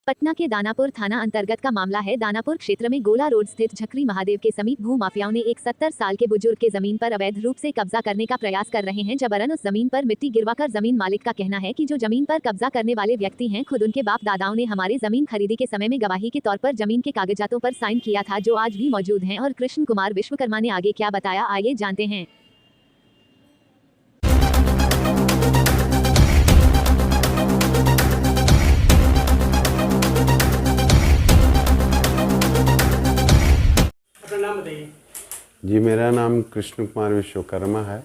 पटना के दानापुर थाना अंतर्गत का मामला है। दानापुर क्षेत्र में गोला रोड स्थित झकरी महादेव के समीप भू माफियाओं ने एक 70 साल के बुजुर्ग के जमीन पर अवैध रूप से कब्जा करने का प्रयास कर रहे हैं। जबरन उस जमीन पर मिट्टी गिरवाकर जमीन मालिक का कहना है कि जो जमीन पर कब्जा करने वाले व्यक्ति हैं खुद उनके बाप दादाओं ने हमारे जमीन खरीदी के समय में गवाही के तौर पर जमीन के कागजातों पर साइन किया था, जो आज भी मौजूद है। और कृष्ण कुमार विश्वकर्मा ने आगे क्या बताया, आइए जानते हैं। नाम बताइए। जी, मेरा नाम कृष्ण कुमार विश्वकर्मा है।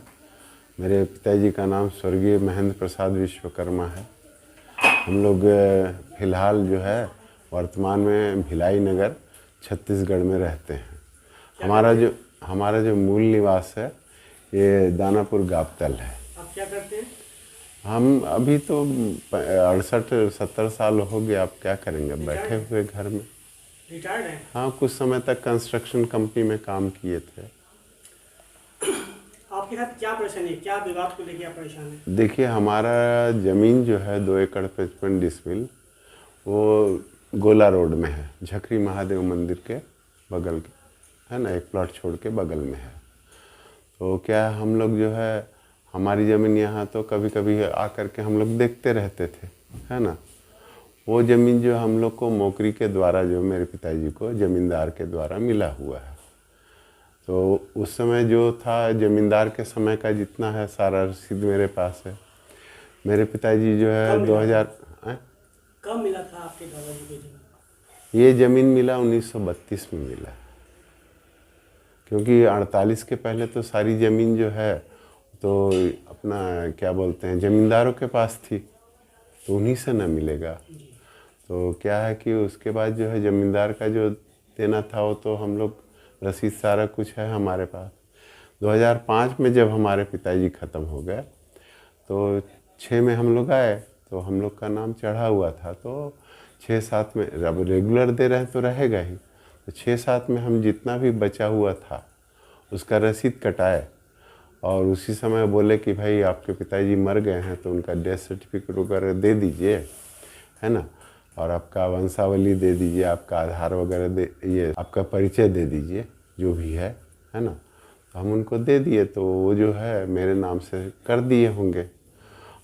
मेरे पिताजी का नाम स्वर्गीय महेंद्र प्रसाद विश्वकर्मा है। हम लोग फ़िलहाल जो है वर्तमान में भिलाई नगर छत्तीसगढ़ में रहते हैं। हमारा जो मूल निवास है ये दानापुर गाबतल है। आप क्या करते हैं? हम अभी तो 68-70 साल हो गए। आप क्या करेंगे, बैठे हुए घर में। रिटायर्ड हैं? हाँ, कुछ समय तक कंस्ट्रक्शन कंपनी में काम किए थे। आपके साथ क्या परेशानी है, क्या विवाद को लेकर आप परेशान हैं? देखिए, हमारा ज़मीन जो है 2 एकड़ 55 डिसमिल वो गोला रोड में है, झकरी महादेव मंदिर के बगल है ना, एक प्लॉट छोड़ के बगल में है। तो क्या हम लोग जो है हमारी ज़मीन यहाँ तो कभी कभी आकर के हम लोग देखते रहते थे, है ना। वो ज़मीन जो हम लोग को मोकरी के द्वारा, जो मेरे पिताजी को ज़मींदार के द्वारा मिला हुआ है। तो उस समय जो था ज़मींदार के समय का जितना है सारा रसीद मेरे पास है। मेरे पिताजी जो है 2000 कब मिला था आपके दादाजी को ज़मीन? ये ज़मीन मिला 1932 में मिला, क्योंकि 48 के पहले तो सारी ज़मीन जो है तो अपना क्या बोलते हैं ज़मींदारों के पास थी, तो उन्हीं से न मिलेगा। तो क्या है कि उसके बाद जो है ज़मींदार का जो देना था वो तो हम लोग रसीद सारा कुछ है हमारे पास। 2005 में जब हमारे पिताजी ख़त्म हो गए तो 6 में हम लोग आए, तो हम लोग का नाम चढ़ा हुआ था। तो 6-7 में अब रेगुलर दे रहे तो रहेगा ही, तो 6-7 में हम जितना भी बचा हुआ था उसका रसीद कटाए और उसी समय बोले कि भाई आपके पिताजी मर गए हैं तो उनका डेथ सर्टिफिकेट वगैरह दे दीजिए, है ना, और आपका वंशावली दे दीजिए, आपका आधार वगैरह दे, ये आपका परिचय दे दीजिए जो भी है ना। तो हम उनको दे दिए, तो वो जो है मेरे नाम से कर दिए होंगे।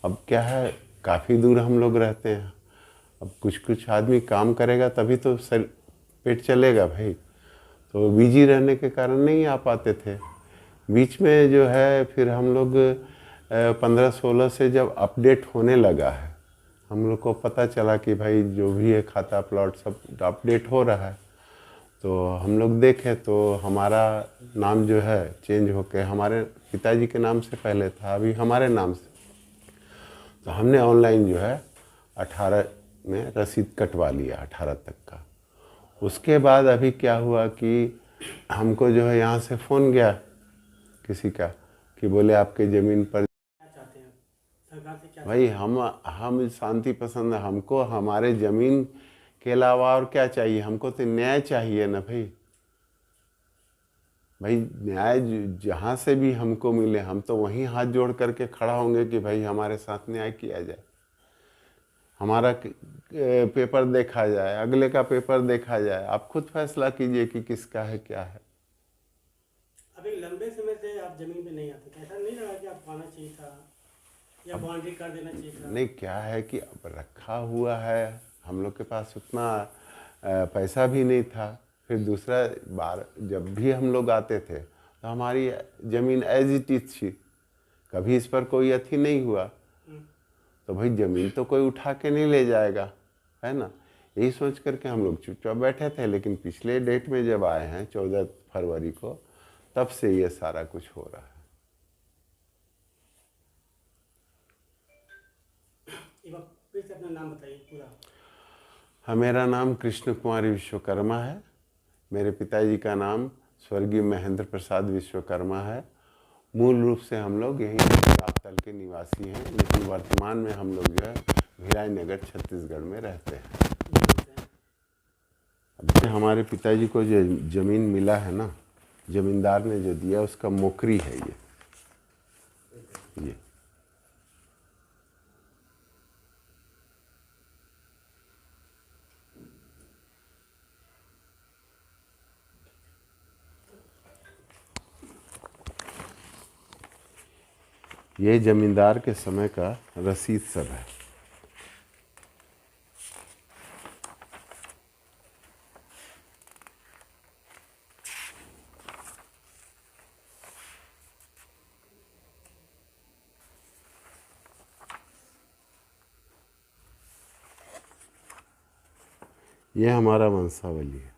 अब क्या है, काफ़ी दूर हम लोग रहते हैं। अब कुछ आदमी काम करेगा तभी तो पेट चलेगा भाई। तो बिजी रहने के कारण नहीं आ पाते थे। बीच में जो है फिर हम लोग 15-16 से जब अपडेट होने लगा है, हम लोग को पता चला कि भाई जो भी है खाता प्लॉट सब अपडेट हो रहा है। तो हम लोग देखे तो हमारा नाम जो है चेंज होके हमारे पिताजी के नाम से पहले था, अभी हमारे नाम से। तो हमने ऑनलाइन जो है 18 में रसीद कटवा लिया, 18 तक का। उसके बाद अभी क्या हुआ कि हमको जो है यहाँ से फ़ोन गया किसी का कि बोले आपके ज़मीन पर चाहते हैं सरकार से क्या? भाई हम शांति पसंद है, हमको हमारे ज़मीन के अलावा और क्या चाहिए, हमको तो न्याय चाहिए ना भाई। भाई न्याय जहाँ से भी हमको मिले हम तो वहीं हाथ जोड़ करके खड़ा होंगे कि भाई हमारे साथ न्याय किया जाए, हमारा पेपर देखा जाए, अगले का पेपर देखा जाए। आप खुद फैसला कीजिए कि किसका है क्या है। अभी लंबे समय से आप ज़मीन पे नहीं आते, ऐसा नहीं लगा कि आप आना चाहिए था या बाउंड्री कर देना चाहिए था? नहीं, क्या है कि अब रखा हुआ है, हम लोग के पास उतना पैसा भी नहीं था। फिर दूसरा बार जब भी हम लोग आते थे तो हमारी ज़मीन एज इट इज थी, कभी इस पर कोई अथी नहीं हुआ। तो भाई ज़मीन तो कोई उठा के नहीं ले जाएगा, है ना। यही सोच करके हम लोग चुपचाप बैठे थे। लेकिन पिछले डेट में जब आए हैं 14 फरवरी को, तब से ये सारा कुछ हो रहा है। फिर से अपना नाम बताइए पूरा। हाँ, मेरा नाम कृष्ण कुमार विश्वकर्मा है। मेरे पिताजी का नाम स्वर्गीय महेंद्र प्रसाद विश्वकर्मा है। मूल रूप से हम लोग यहीं गाबतल के निवासी हैं, लेकिन वर्तमान में हम लोग जो है भिलाई नगर छत्तीसगढ़ में रहते हैं। अब हमारे पिताजी को जो ज़मीन मिला है ना, ज़मींदार ने जो दिया उसका मोकरी है ये। ये जमींदार के समय का रसीद सब है। ये हमारा वंशावली है।